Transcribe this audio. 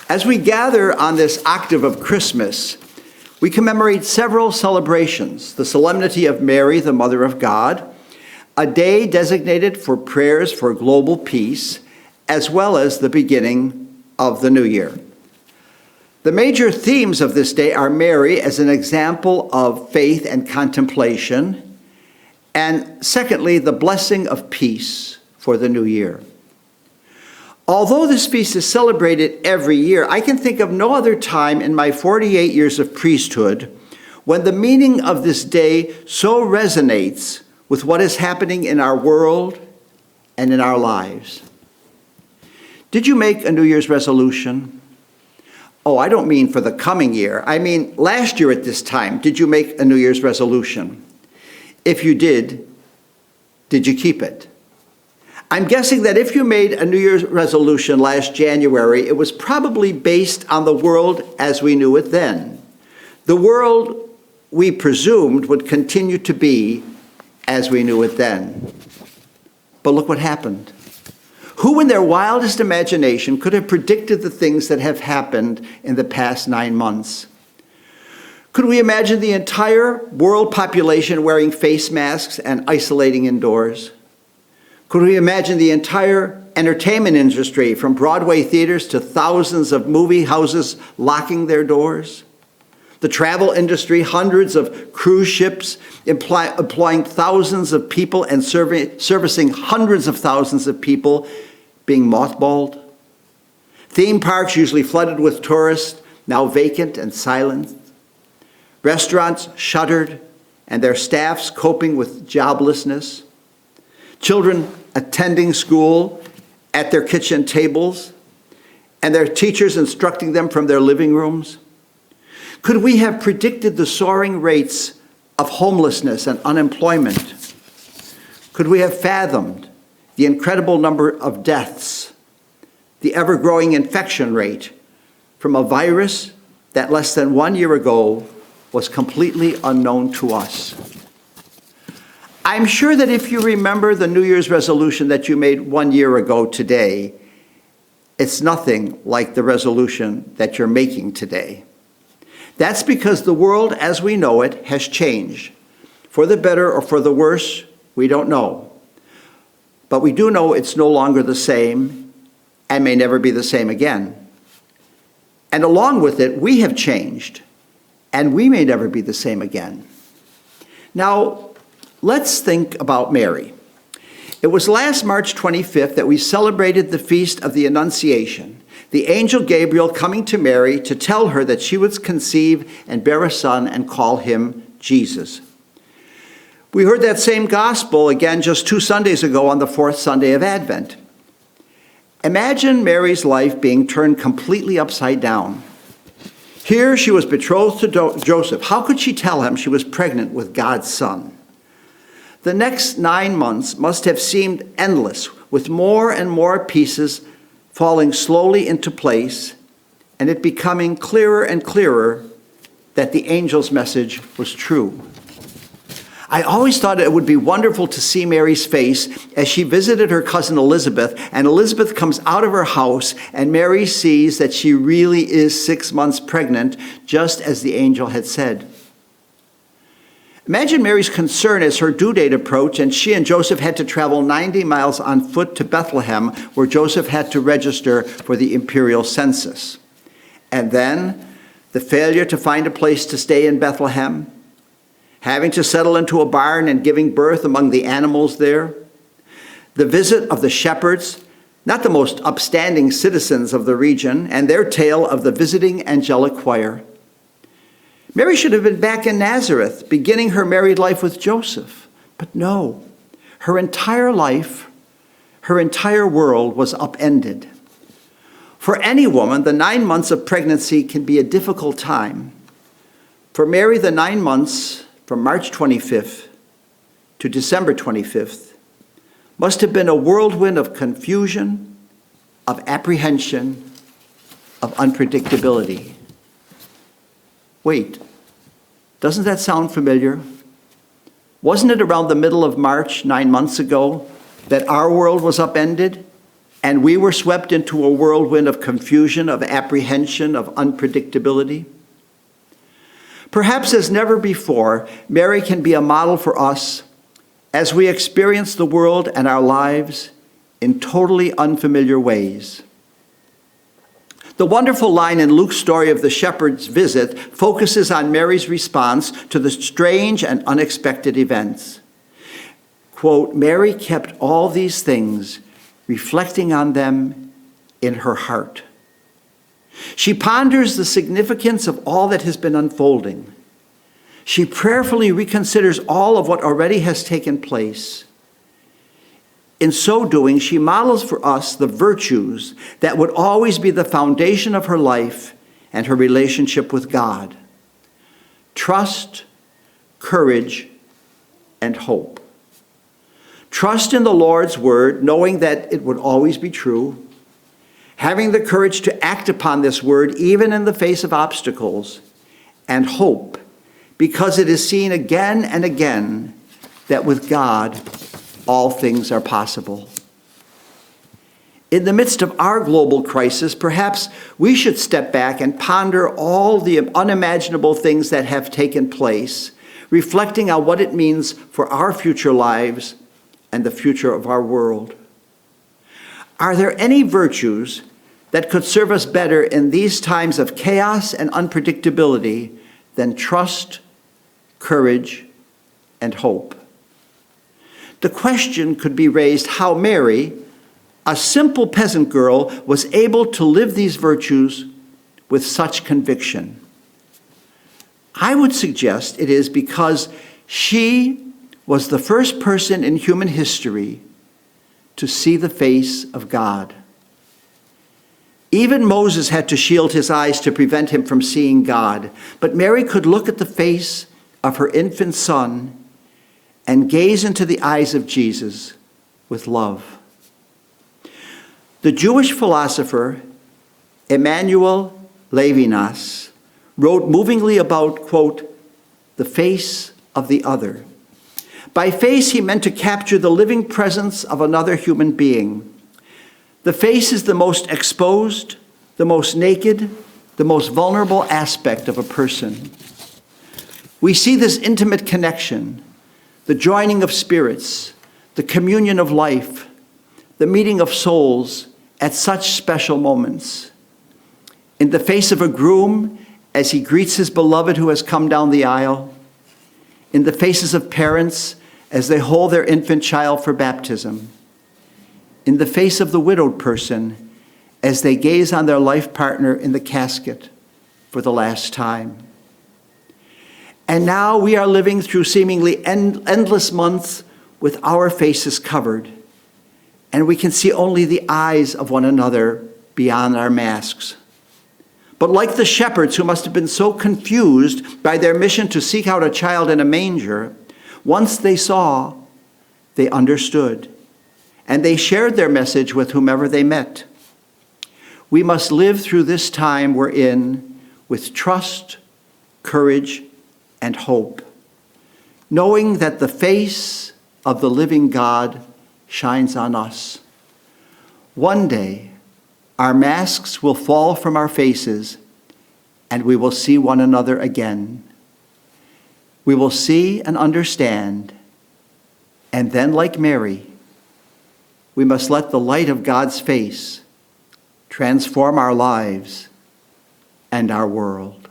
As we gather on this octave of Christmas, we commemorate several celebrations: the Solemnity of Mary, the Mother of God, a day designated for prayers for global peace, as well as the beginning of the new year. The major themes of this day are Mary as an example of faith and contemplation, and secondly, the blessing of peace for the new year. Although this feast is celebrated every year, I can think of no other time in my 48 years of priesthood when the meaning of this day so resonates with what is happening in our world and in our lives. Did you make a New Year's resolution? Oh, I don't mean for the coming year. I mean last year at this time, did you make a New Year's resolution? If you did you keep it? I'm guessing that if you made a New Year's resolution last January, it was probably based on the world as we knew it then. The world we presumed would continue to be as we knew it then. But look what happened. Who in their wildest imagination could have predicted the things that have happened in the past 9 months? Could we imagine the entire world population wearing face masks and isolating indoors? Could we imagine the entire entertainment industry, from Broadway theaters to thousands of movie houses, locking their doors? The travel industry, hundreds of cruise ships employing thousands of people and servicing hundreds of thousands of people being mothballed? Theme parks usually flooded with tourists, now vacant and silent. Restaurants shuttered and their staffs coping with joblessness. Children attending school at their kitchen tables and their teachers instructing them from their living rooms. Could we have predicted the soaring rates of homelessness and unemployment? Could we have fathomed the incredible number of deaths, the ever-growing infection rate from a virus that less than 1 year ago was completely unknown to us? I'm sure that if you remember the New Year's resolution that you made 1 year ago today, it's nothing like the resolution that you're making today. That's because the world as we know it has changed. For the better or for the worse, we don't know. But we do know it's no longer the same and may never be the same again. And along with it, we have changed, and we may never be the same again. Now, let's think about Mary. It was last March 25th that we celebrated the Feast of the Annunciation, the angel Gabriel coming to Mary to tell her that she would conceive and bear a son and call him Jesus. We heard that same gospel again just 2 Sundays ago on the 4th Sunday of Advent. Imagine Mary's life being turned completely upside down. Here she was betrothed to Joseph. How could she tell him she was pregnant with God's son? The next 9 months must have seemed endless, with more and more pieces falling slowly into place, and it becoming clearer and clearer that the angel's message was true. I always thought it would be wonderful to see Mary's face as she visited her cousin Elizabeth, and Elizabeth comes out of her house, and Mary sees that she really is 6 months pregnant, just as the angel had said. Imagine Mary's concern as her due date approached and she and Joseph had to travel 90 miles on foot to Bethlehem, where Joseph had to register for the imperial census. And then the failure to find a place to stay in Bethlehem, having to settle into a barn and giving birth among the animals there, the visit of the shepherds, not the most upstanding citizens of the region, and their tale of the visiting angelic choir. Mary should have been back in Nazareth, beginning her married life with Joseph. But no, her entire life, her entire world was upended. For any woman, the 9 months of pregnancy can be a difficult time. For Mary, the 9 months from March 25th to December 25th must have been a whirlwind of confusion, of apprehension, of unpredictability. Wait, doesn't that sound familiar? Wasn't it around the middle of March 9 months ago that our world was upended? and we were swept into a whirlwind of confusion, of apprehension, of unpredictability? Perhaps as never before, Mary can be a model for us as we experience the world and our lives in totally unfamiliar ways. The wonderful line in Luke's story of the shepherd's visit focuses on Mary's response to the strange and unexpected events. Quote, Mary kept all these things, reflecting on them in her heart. She ponders the significance of all that has been unfolding. She prayerfully reconsiders all of what already has taken place. In so doing, she models for us the virtues that would always be the foundation of her life and her relationship with God: trust, courage, and hope. Trust in the Lord's word, knowing that it would always be true. Having the courage to act upon this word even in the face of obstacles. And hope, because it is seen again and again that with God all things are possible. In the midst of our global crisis, perhaps we should step back and ponder all the unimaginable things that have taken place, reflecting on what it means for our future lives and the future of our world. Are there any virtues that could serve us better in these times of chaos and unpredictability than trust, courage, and hope? The question could be raised how Mary, a simple peasant girl, was able to live these virtues with such conviction. I would suggest it is because she was the first person in human history to see the face of God. Even Moses had to shield his eyes to prevent him from seeing God, but Mary could look at the face of her infant son and gaze into the eyes of Jesus with love. The Jewish philosopher Emmanuel Levinas wrote movingly about, quote, the face of the other. By face, he meant to capture the living presence of another human being. The face is the most exposed, the most naked, the most vulnerable aspect of a person. We see this intimate connection, the joining of spirits, the communion of life, the meeting of souls at such special moments. In the face of a groom as he greets his beloved who has come down the aisle, in the faces of parents as they hold their infant child for baptism, in the face of the widowed person as they gaze on their life partner in the casket for the last time. And now we are living through seemingly endless months with our faces covered, and we can see only the eyes of one another beyond our masks. But like the shepherds who must have been so confused by their mission to seek out a child in a manger, once they saw, they understood, and they shared their message with whomever they met. We must live through this time we're in with trust, courage, and hope, knowing that the face of the living God shines on us. One day, our masks will fall from our faces, and we will see one another again. We will see and understand, and then, like Mary, we must let the light of God's face transform our lives and our world.